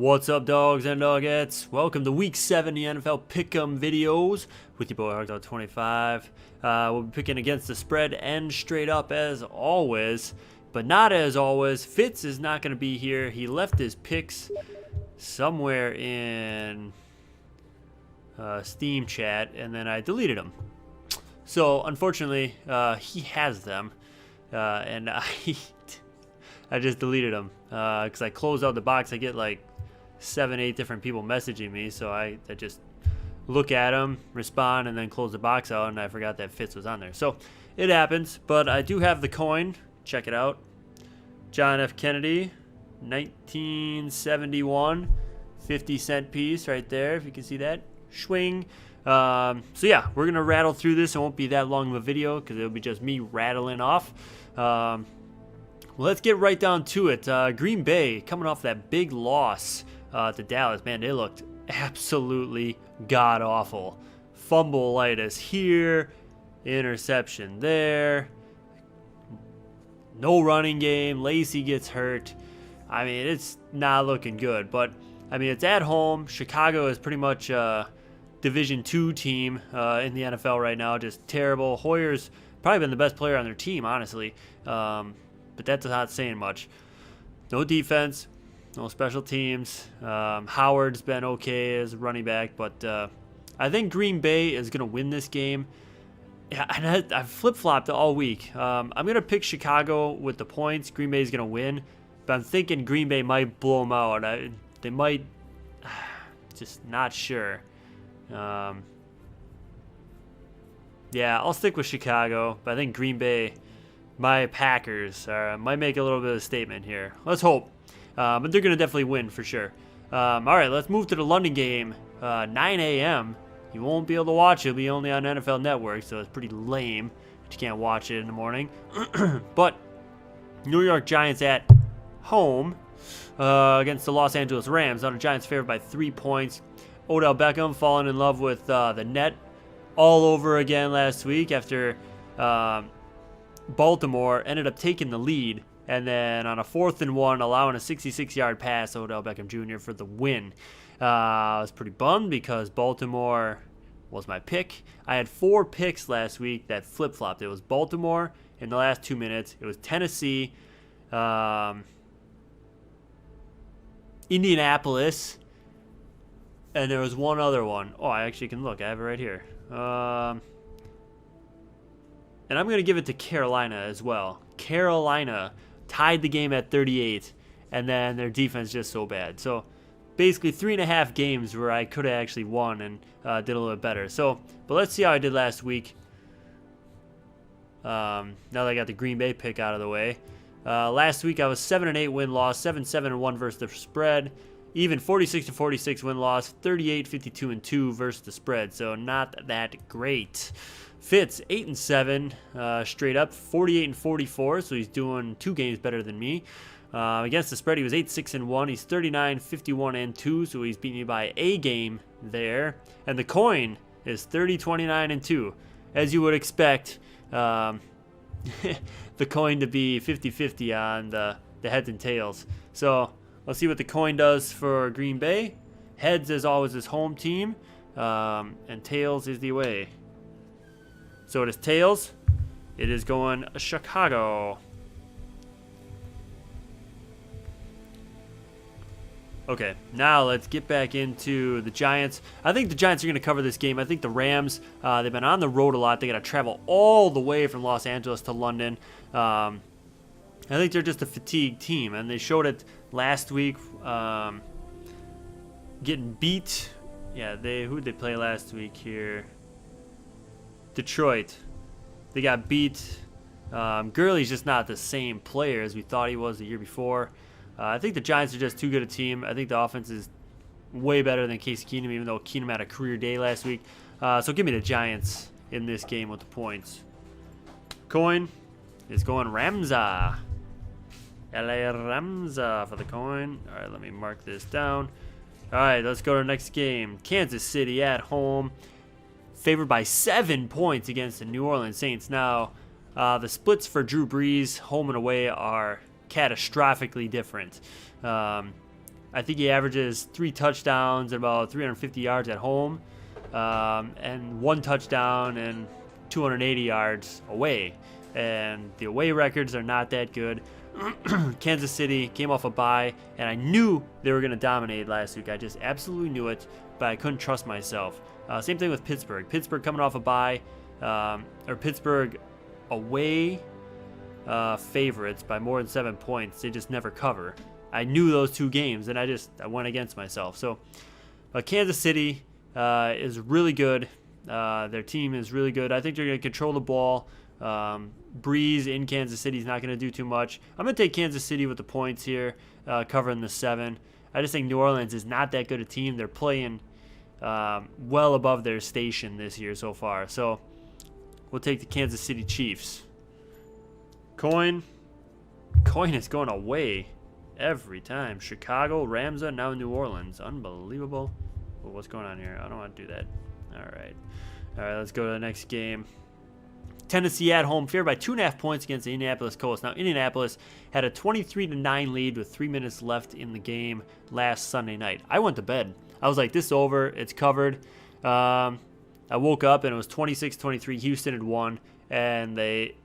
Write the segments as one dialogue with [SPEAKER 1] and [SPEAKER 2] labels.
[SPEAKER 1] What's up, dogs and dogettes? Welcome to Week 7 the NFL Pick'em videos with your boy Hard25. We'll be picking against the spread and straight up as always, but not as always. Fitz is not going to be here. He left his picks somewhere in Steam chat, and then I deleted them. So unfortunately, he has them, and I just deleted them because I closed out the box. I get like 7-8 different people messaging me, so I just look at them, respond, and then close the box out, and I forgot that Fitz was on there. So it happens, but I do have the coin. Check it out. John F. Kennedy, 1971, 50-cent piece right there, if you can see that. Swing. So yeah, we're going to rattle through this. It won't be that long of a video because it'll be just me rattling off. Well, let's get right down to it. Green Bay coming off that big loss to Dallas. Man, they looked absolutely god-awful. Fumble-itis here, interception there, no running game, Lacey gets hurt. I mean, it's not looking good, but I mean, it's at home. Chicago is pretty much a Division II team in the NFL right now, just terrible. Hoyer's probably been the best player on their team, honestly, but that's not saying much. No defense, no special teams. Howard's been okay as a running back, but I think Green Bay is going to win this game. Yeah, and I've flip-flopped all week. I'm going to pick Chicago with the points. Green Bay is going to win, but I'm thinking Green Bay might blow them out. They might, just not sure. Yeah, I'll stick with Chicago, but I think Green Bay, my Packers, might make a little bit of a statement here. Let's hope. But they're going to definitely win for sure. All right, let's move to the London game. 9 a.m. You won't be able to watch it. It'll be only on NFL Network, so it's pretty lame that you can't watch it in the morning. But New York Giants at home against the Los Angeles Rams. Now the Giants favored by 3 points. Odell Beckham falling in love with the net all over again last week after Baltimore ended up taking the lead, and then on a 4th and 1, allowing a 66-yard pass, Odell Beckham Jr. for the win. I was pretty bummed because Baltimore was my pick. I had 4 picks last week that flip-flopped. It was Baltimore in the last 2 minutes. It was Tennessee, Indianapolis, and there was one other one. Oh, I actually can look. I have it right here. And I'm going to give it to Carolina as well. Carolina tied the game at 38, and then their defense just so bad. So basically 3.5 games where I could have actually won and did a little bit better. So, but let's see how I did last week. Now that I got the Green Bay pick out of the way. Last week I was 7-8 win-loss, 7-7-1 versus the spread. Even 46-46 win-loss, 38-52-2 versus the spread. So not that great. Fitz 8-7 straight up, 48-44. So he's doing 2 games better than me. Against the spread, he was 8-6-1. He's 39-51-2. So he's beating me by a game there. And the coin is 30-29-2, as you would expect. The coin to be 50-50 on the heads and tails. So let's see what the coin does for Green Bay. Heads, as always, is home team, and tails is the away. So it is tails. It is going Chicago. Okay, now let's get back into the Giants. I think the Giants are going to cover this game. I think the Rams, they've been on the road a lot. They got to travel all the way from Los Angeles to London. I think they're just a fatigued team, and they showed it last week, getting beat. Yeah, who'd they play last week here? Detroit. They got beat. Gurley's just not the same player as we thought he was the year before. I think the Giants are just too good a team. I think the offense is way better than Case Keenum, even though Keenum had a career day last week. So give me the Giants in this game with the points. Coin is going Ramza. LA Ramza for the coin. All right, let me mark this down. All right, let's go to the next game. Kansas City at home, favored by 7 points against the New Orleans Saints. Now, the splits for Drew Brees, home and away, are catastrophically different. I think he averages 3 touchdowns and about 350 yards at home, and 1 touchdown and 280 yards away. And the away records are not that good. Kansas City came off a bye, and I knew they were going to dominate last week. I just absolutely knew it, but I couldn't trust myself. Same thing with Pittsburgh. Pittsburgh coming off a bye, or Pittsburgh away favorites by more than 7 points. They just never cover. I knew those 2 games, and I went against myself. So Kansas City is really good. Their team is really good. I think they're going to control the ball. Breeze in Kansas City is not going to do too much. I'm going to take Kansas City with the points here, covering the 7. I just think New Orleans is not that good a team. They're playing well above their station this year so far. So we'll take the Kansas City Chiefs. Coin is going away every time. Chicago, Ramza, now New Orleans. Unbelievable. Well, what's going on here? I don't want to do that. All right, let's go to the next game. Tennessee at home, favored by 2.5 points against the Indianapolis Colts. Now, Indianapolis had a 23-9 lead with 3 minutes left in the game last Sunday night. I went to bed. I was like, this is over. It's covered. I woke up, and it was 26-23. Houston had won, and they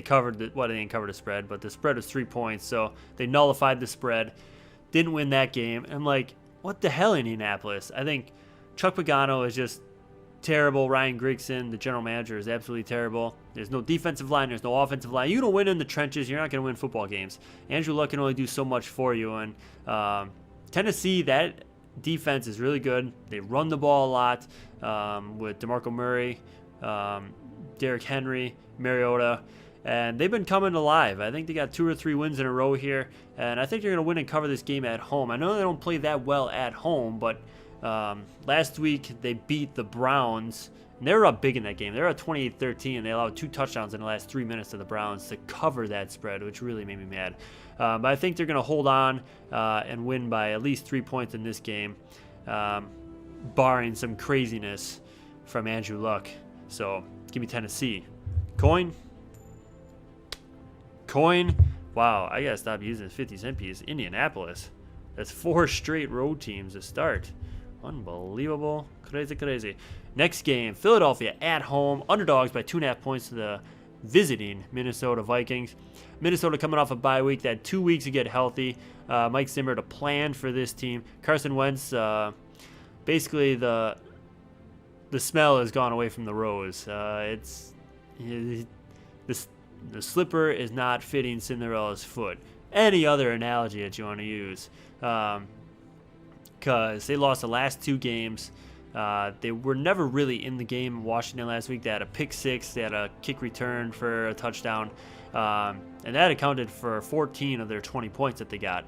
[SPEAKER 1] covered they didn't cover the spread, but the spread was 3 points, so they nullified the spread. Didn't win that game. I'm like, what the hell, Indianapolis? I think Chuck Pagano is just terrible. Ryan Grigson, the general manager, is absolutely terrible. There's no defensive line. There's no offensive line. You don't win in the trenches. You're not going to win football games. Andrew Luck can only do so much for you. And Tennessee, that defense is really good. They run the ball a lot with DeMarco Murray, Derrick Henry, Mariota. And they've been coming alive. I think they got 2 or 3 wins in a row here. And I think they're going to win and cover this game at home. I know they don't play that well at home, but last week they beat the Browns. And they were up big in that game. They were at 28-13, and they allowed 2 touchdowns in the last 3 minutes to the Browns to cover that spread, which really made me mad. But I think they're going to hold on and win by at least 3 points in this game, barring some craziness from Andrew Luck. So give me Tennessee. Coin. Wow, I got to stop using 50-cent piece. Indianapolis. That's 4 straight road teams to start. Unbelievable. Crazy. Next game, Philadelphia at home. Underdogs by 2.5 points to the visiting Minnesota Vikings. Minnesota coming off a bye week. They had 2 weeks to get healthy. Mike Zimmer to plan for this team. Carson Wentz, basically the smell has gone away from the rose. The slipper is not fitting Cinderella's foot. Any other analogy that you want to use. Because they lost the last 2 games. They were never really in the game in Washington last week. They had a pick 6. They had a kick return for a touchdown. And that accounted for 14 of their 20 points that they got.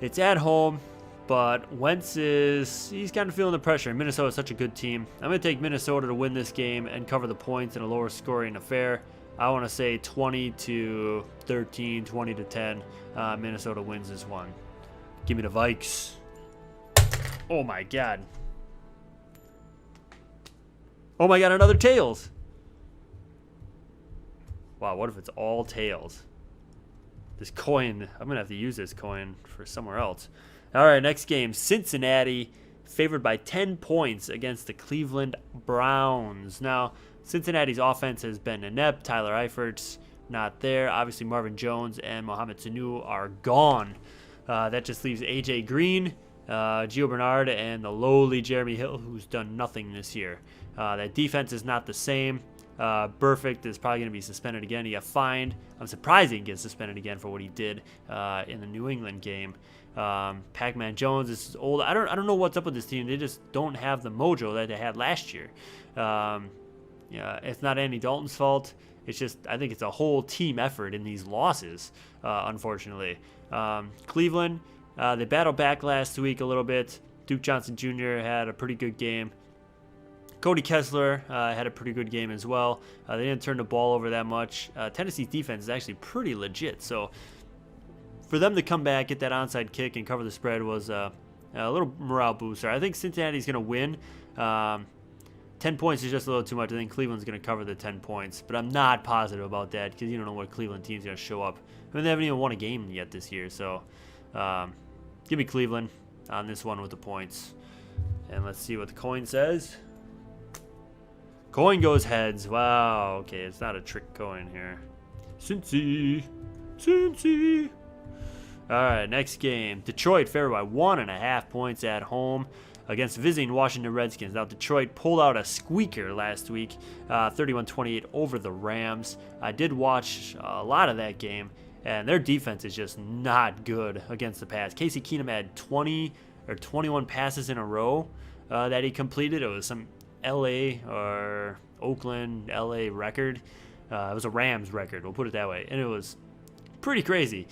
[SPEAKER 1] It's at home, but Wentz he's kind of feeling the pressure. Minnesota is such a good team. I'm going to take Minnesota to win this game and cover the points in a lower scoring affair. I want to say 20-13, 20-10. Minnesota wins this one. Give me the Vikes. Oh my God. Oh my God, another tails. Wow, what if it's all tails? This coin, I'm going to have to use this coin for somewhere else. All right, next game. Cincinnati favored by 10 points against the Cleveland Browns. Now, Cincinnati's offense has been inept. Tyler Eifert's not there. Obviously, Marvin Jones and Mohamed Sanu are gone. That just leaves A.J. Green, Gio Bernard, and the lowly Jeremy Hill, who's done nothing this year. That defense is not the same. Burfict is probably going to be suspended again. He got fined. I'm surprised he gets suspended again for what he did in the New England game. Pac-Man Jones is old. I don't know what's up with this team. They just don't have the mojo that they had last year. It's not Andy Dalton's fault. It's just, I think it's a whole team effort in these losses, unfortunately. Cleveland, they battled back last week a little bit. Duke Johnson Jr. had a pretty good game. Cody Kessler had a pretty good game as well. They didn't turn the ball over that much. Tennessee's defense is actually pretty legit. So for them to come back, get that onside kick, and cover the spread was a little morale booster. I think Cincinnati's going to win. 10 points is just a little too much. I think Cleveland's going to cover the 10 points. But I'm not positive about that because you don't know what Cleveland team's going to show up. I mean, they haven't even won a game yet this year. So Give me Cleveland on this one with the points. And let's see what the coin says. Coin goes heads. Wow. Okay, it's not a trick coin here. Cincy. Cincy. All right, next game. Detroit favored by 1.5 points at home against visiting Washington Redskins. Now, Detroit pulled out a squeaker last week, 31-28 over the Rams. I did watch a lot of that game, and their defense is just not good against the pass. Casey Keenum had 20 or 21 passes in a row that he completed. It was some LA or Oakland, LA record. It was a Rams record, we'll put it that way, and it was pretty crazy.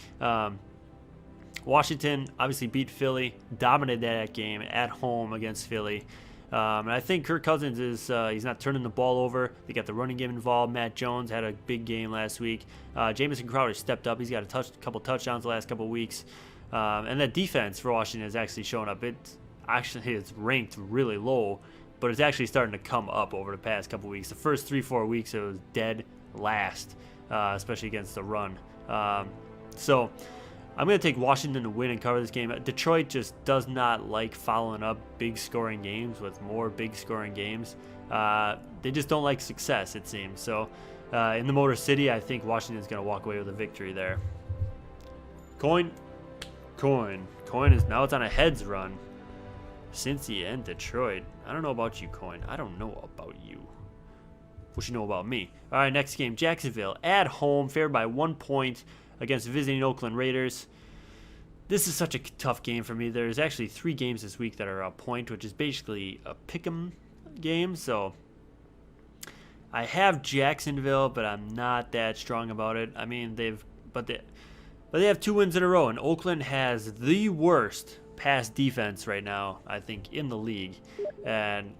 [SPEAKER 1] Washington obviously beat Philly, dominated that game at home against Philly. And I think Kirk Cousins is he's not turning the ball over. They got the running game involved. Matt Jones had a big game last week. Jamison Crowder stepped up. He's got a couple touchdowns the last couple weeks. And that defense for Washington is actually showing up. It's ranked really low, but it's actually starting to come up over the past couple weeks. The first 3-4 weeks it was dead last, especially against the run. So I'm going to take Washington to win and cover this game. Detroit just does not like following up big scoring games with more big scoring games. They just don't like success, it seems. So in the Motor City, I think Washington's going to walk away with a victory there. Coin. Coin is now it's on a heads run. Cincy and Detroit. I don't know about you, Coin. I don't know about you. What you know about me? All right, next game. Jacksonville at home, favored by 1 point against visiting Oakland Raiders. This is such a tough game for me. There's actually 3 games this week that are a point, which is basically a pick'em game. So I have Jacksonville, but I'm not that strong about it. I mean, they have 2 wins in a row, and Oakland has the worst pass defense right now, I think, in the league, and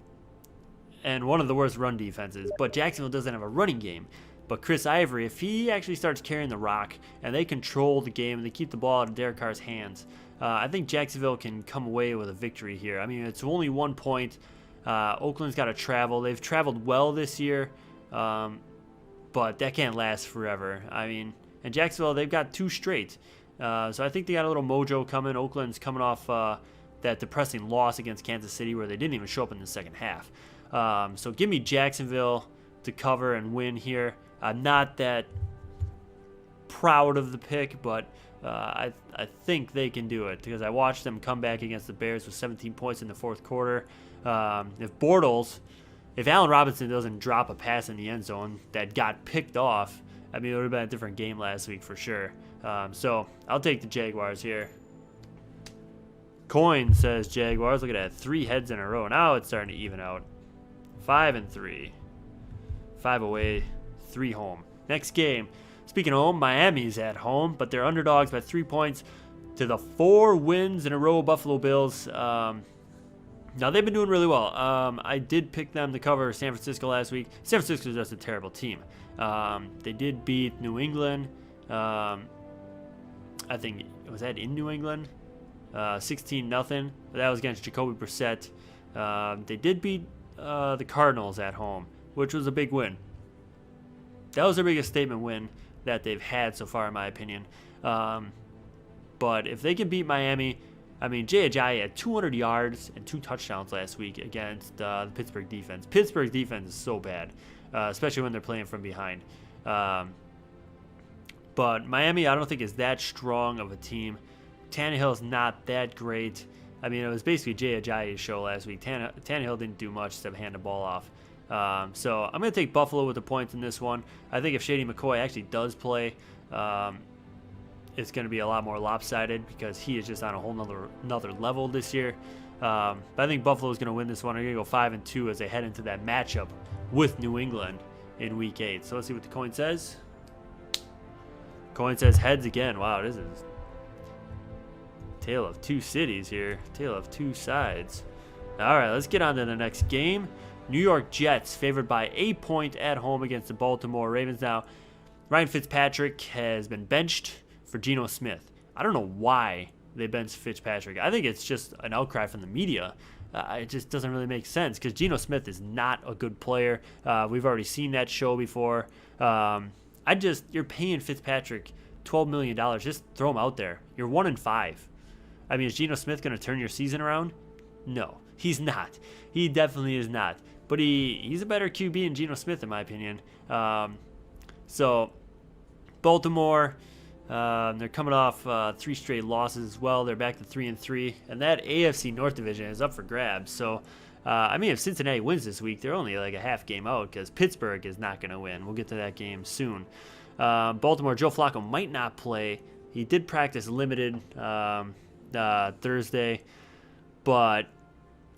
[SPEAKER 1] one of the worst run defenses. But Jacksonville doesn't have a running game. But Chris Ivory, if he actually starts carrying the rock and they control the game and they keep the ball out of Derek Carr's hands, I think Jacksonville can come away with a victory here. I mean, it's only 1 point. Oakland's got to travel. They've traveled well this year, but that can't last forever. I mean, and Jacksonville, they've got 2 straight. So I think they got a little mojo coming. Oakland's coming off that depressing loss against Kansas City where they didn't even show up in the second half. So give me Jacksonville to cover and win here. I'm not that proud of the pick, but I think they can do it because I watched them come back against the Bears with 17 points in the fourth quarter. If Allen Robinson doesn't drop a pass in the end zone that got picked off, I mean, it would have been a different game last week for sure. So I'll take the Jaguars here. Coin says Jaguars. Look at that, 3 heads in a row. Now it's starting to even out. 5-3. 5 away, 3 home. Next game. Speaking of home, Miami's at home, but they're underdogs by 3 points to the 4 wins in a row Buffalo Bills. Now, they've been doing really well. I did pick them to cover San Francisco last week. San Francisco is just a terrible team. They did beat New England. I think, was that in New England? 16-0. That was against Jacoby Brissett. They did beat the Cardinals at home, which was a big win. That was their biggest statement win that they've had so far, in my opinion. But if they can beat Miami, I mean, Jay Ajayi had 200 yards and 2 touchdowns last week against the Pittsburgh defense. Pittsburgh's defense is so bad, especially when they're playing from behind. But Miami, I don't think is that strong of a team. Tannehill's not that great. I mean, it was basically Jay Ajayi's show last week. Tannehill didn't do much except hand the ball off. So I'm going to take Buffalo with the points in this one. I think if Shady McCoy actually does play, it's going to be a lot more lopsided because he is just on a whole another level this year. But I think Buffalo is going to win this one. They're going to go 5-2 as they head into that matchup with New England in Week 8. So let's see what the coin says. Coin says heads again. Wow, this is tale of 2 cities here. Tale of 2 sides. All right, let's get on to the next game. New York Jets favored by 1 point at home against the Baltimore Ravens. Now, Ryan Fitzpatrick has been benched for Geno Smith. I don't know why they benched Fitzpatrick. I think it's just an outcry from the media. It just doesn't really make sense because Geno Smith is not a good player. We've already seen that show before. You're paying Fitzpatrick $12 million. Just throw him out there. You're 1-5. I mean, is Geno Smith going to turn your season around? No, he's not. He definitely is not. But he's a better QB than Geno Smith, in my opinion. So, Baltimore, they're coming off 3 straight losses as well. They're back to 3-3. And that AFC North division is up for grabs. So, I mean, if Cincinnati wins this week, they're only like a half game out because Pittsburgh is not going to win. We'll get to that game soon. Baltimore, Joe Flacco might not play. He did practice limited Thursday, but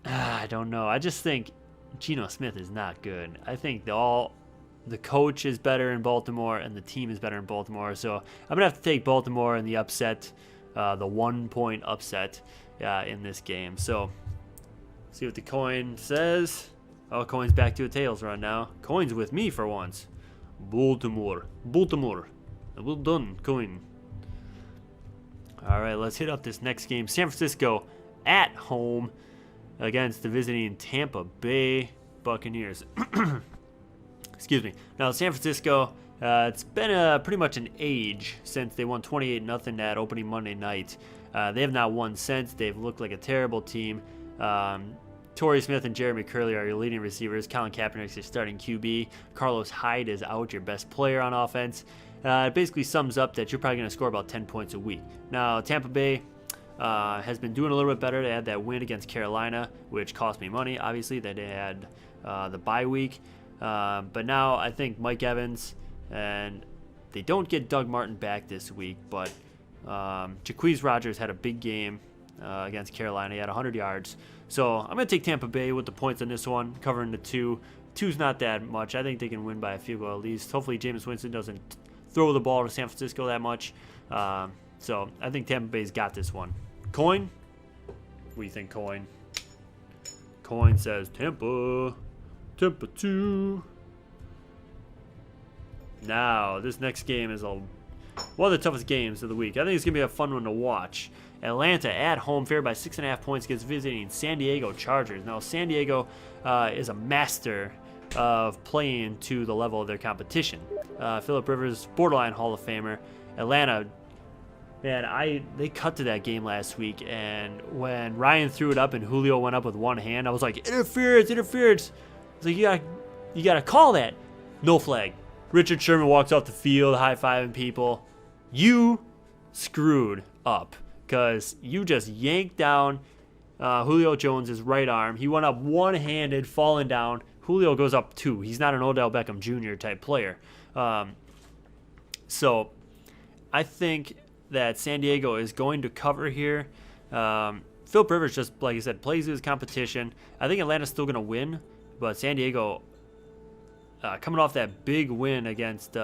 [SPEAKER 1] I don't know. I just think Geno Smith is not good. I think the coach is better in Baltimore and the team is better in Baltimore. So I'm going to have to take Baltimore in the upset, the 1-point upset in this game. So see what the coin says. Oh, coin's back to a tails run now. Coin's with me for once. Baltimore. Well done, coin. All right, let's hit up this next game. San Francisco at home against the visiting Tampa Bay Buccaneers. Excuse me. Now, San Francisco, it's been pretty much an age since they won 28-0 that opening Monday night. They have not won since. They've looked like a terrible team. Torrey Smith and Jeremy Curley are your leading receivers. Colin Kaepernick's your starting QB. Carlos Hyde is out, your best player on offense. It basically sums up that you're probably going to score about 10 points a week. Now, Tampa Bay has been doing a little bit better. They had that win against Carolina, which cost me money, obviously. They had the bye week. But now I think Mike Evans, and they don't get Doug Martin back this week, but Jacquizz Rodgers had a big game against Carolina. He had 100 yards. So I'm going to take Tampa Bay with the points on this one, covering the 2. 2's not that much. I think they can win by a field goal at least. Hopefully Jameis Winston doesn't throw the ball to San Francisco that much. So I think Tampa Bay's got this one. Coin? What do you think, coin? Coin says Tampa 2. Now, this next game is one of the toughest games of the week. I think it's going to be a fun one to watch. Atlanta at home, favored by 6.5 points, against visiting San Diego Chargers. Now, San Diego is a master of playing to the level of their competition. Phillip Rivers, borderline Hall of Famer. Atlanta, man, they cut to that game last week, and when Ryan threw it up and Julio went up with one hand, I was like, interference. I was like, you gotta call that. No flag. Richard Sherman walks off the field, high-fiving people. You screwed up because you just yanked down Julio Jones' right arm. He went up one-handed, falling down. Julio goes up 2. He's not an Odell Beckham Jr. type player. So I think that San Diego is going to cover here. Phillip Rivers just, like I said, plays his competition. I think Atlanta's still going to win, but San Diego, coming off that big win against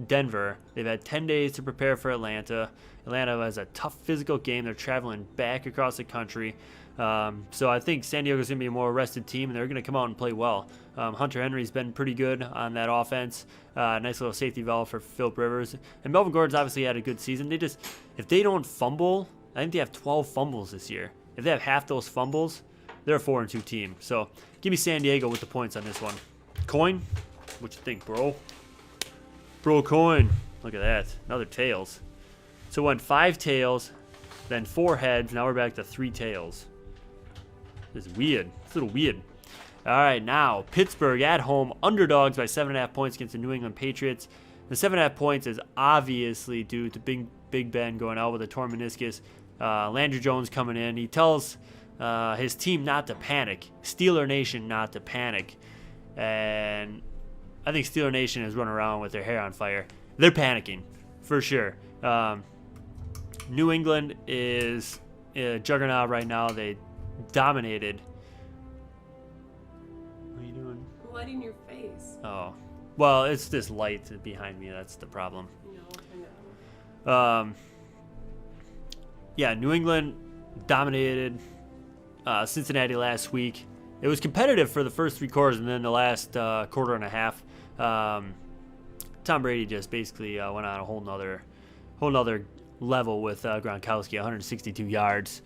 [SPEAKER 1] Denver, they've had 10 days to prepare for Atlanta. Atlanta has a tough physical game. They're traveling back across the country. So I think San Diego's going to be a more rested team, and they're going to come out and play well. Hunter Henry's been pretty good on that offense. Nice little safety valve for Phillip Rivers. And Melvin Gordon's obviously had a good season. If they don't fumble, I think they have 12 fumbles this year. If they have half those fumbles, they're a 4-2 team. So give me San Diego with the points on this one. Coin? What you think, bro? Bro, coin. Look at that. Another tails. So it went 5 tails, then 4 heads. Now we're back to 3 tails. This is weird. It's a little weird. All right, now Pittsburgh at home, underdogs by 7.5 points against the New England Patriots. The 7.5 points is obviously due to Big Ben going out with a torn meniscus. Landry Jones coming in. He tells his team not to panic. Steeler Nation not to panic. And I think Steeler Nation is running around with their hair on fire. They're panicking, for sure. New England is a juggernaut right now. They dominated. What are you doing?
[SPEAKER 2] Lighting your face.
[SPEAKER 1] Oh. Well, it's this light behind me. That's the problem.
[SPEAKER 2] No, I know.
[SPEAKER 1] Yeah, New England dominated Cincinnati last week. It was competitive for the first 3 quarters, and then the last quarter and a half, Tom Brady just basically went on a whole nother level with Gronkowski, 162 yards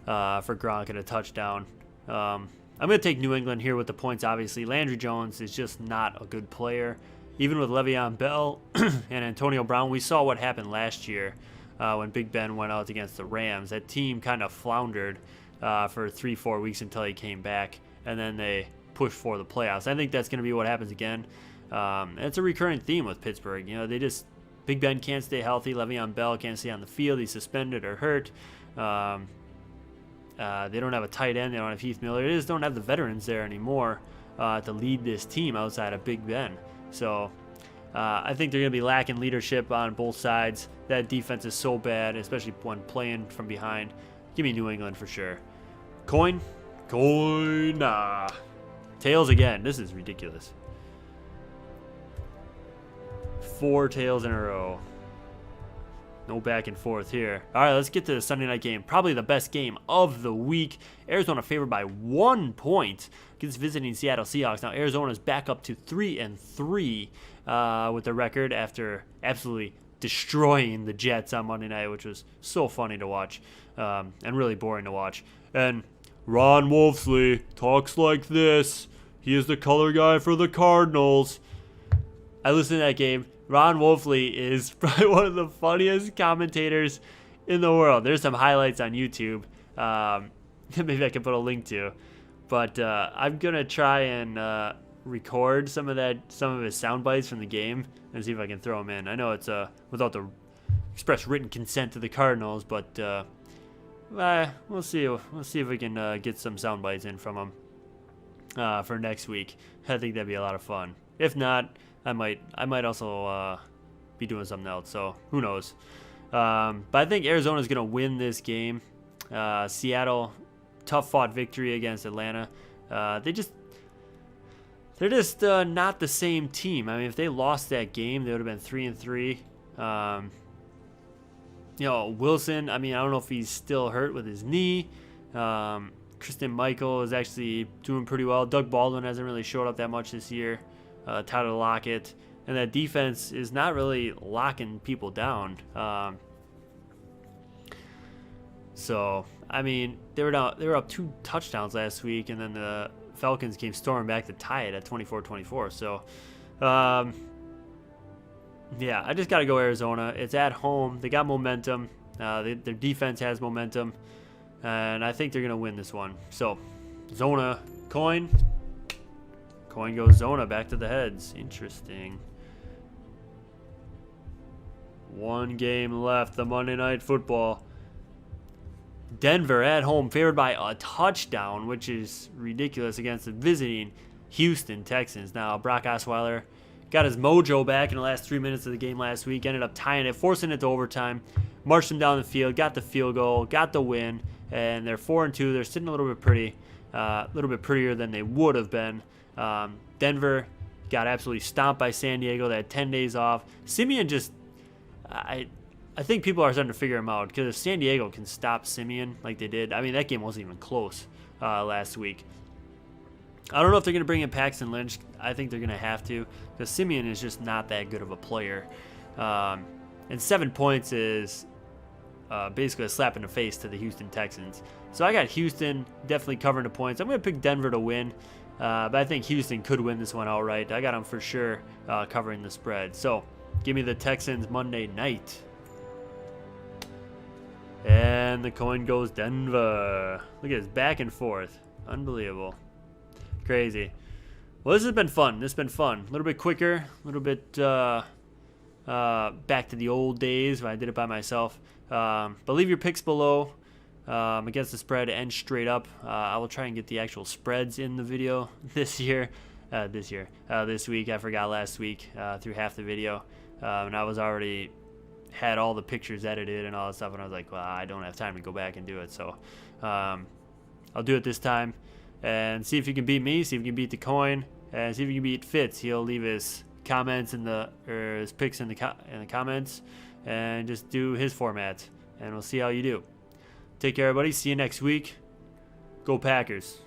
[SPEAKER 1] for Gronk and a touchdown. I'm going to take New England here with the points, obviously. Landry Jones is just not a good player. Even with Le'Veon Bell and Antonio Brown, we saw what happened last year when Big Ben went out against the Rams. That team kind of floundered for 3-4 weeks until he came back, and then they pushed for the playoffs. I think that's going to be what happens again. It's a recurring theme with Pittsburgh. You know, Big Ben can't stay healthy. Le'Veon Bell can't stay on the field. He's suspended or hurt. They don't have a tight end. They don't have Heath Miller. They just don't have the veterans there anymore to lead this team outside of Big Ben. So I think they're going to be lacking leadership on both sides. That defense is so bad, especially when playing from behind. Give me New England for sure. Coin? Coin. Nah. Tails again. This is ridiculous. 4 tails in a row. No back and forth here. All right, let's get to the Sunday night game. Probably the best game of the week. Arizona favored by 1 point against visiting Seattle Seahawks. Now Arizona's back up to 3-3 with the record after absolutely destroying the Jets on Monday night, which was so funny to watch and really boring to watch. And Ron Wolfsley talks like this. He is the color guy for the Cardinals. I listened to that game. Ron Wolfley is probably one of the funniest commentators in the world. There's some highlights on YouTube. Maybe I can put a link to. But I'm going to try and record some of his sound bites from the game and see if I can throw them in. I know it's without the express written consent to the Cardinals, but we'll see. We'll see if we can get some sound bites in from him for next week. I think that'd be a lot of fun. If not, I might also be doing something else, so who knows. But I think Arizona's going to win this game. Seattle, tough-fought victory against Atlanta. They're just not the same team. I mean, if they lost that game, they would have been 3-3. You know, Wilson, I mean, I don't know if he's still hurt with his knee. Christian Michael is actually doing pretty well. Doug Baldwin hasn't really showed up that much this year. Tyler Lockett, and that defense is not really locking people down. So I mean, they were up 2 touchdowns last week, and then the Falcons came storming back to tie it at 24-24. So yeah, I just got to go Arizona. It's at home. They got momentum. Their defense has momentum, and I think they're gonna win this one. So Zona coin. Coin goes Zona, back to the heads. Interesting. 1 game left, the Monday Night Football. Denver at home, favored by a touchdown, which is ridiculous, against the visiting Houston Texans. Now, Brock Osweiler got his mojo back in the last 3 minutes of the game last week, ended up tying it, forcing it to overtime, marched them down the field, got the field goal, got the win, and they're 4-2. They're sitting a little bit prettier than they would have been. Denver got absolutely stomped by San Diego. They had 10 days off. Simeon just, I think people are starting to figure him out, because if San Diego can stop Simeon like they did, I mean, that game wasn't even close last week. I don't know if they're going to bring in Paxton Lynch. I think they're going to have to, because Simeon is just not that good of a player. And 7 points is basically a slap in the face to the Houston Texans. So I got Houston definitely covering the points. I'm going to pick Denver to win. But I think Houston could win this one outright. I got them for sure covering the spread. So give me the Texans Monday night. And the coin goes Denver. Look at this, back and forth. Unbelievable. Crazy. Well, this has been fun. This has been fun. A little bit quicker. A little bit back to the old days when I did it by myself. But leave your picks below. Against the spread and straight up. I will try and get the actual spreads in the video this week. I forgot last week through half the video, and I was already had all the pictures edited and all that stuff, and I was like, well, I don't have time to go back and do it. So I'll do it this time and see if you can beat me, see if you can beat the coin, and see if you can beat Fitz. He'll leave his comments or his picks in the comments, and just do his format, and we'll see how you do. Take care, everybody. See you next week. Go Packers.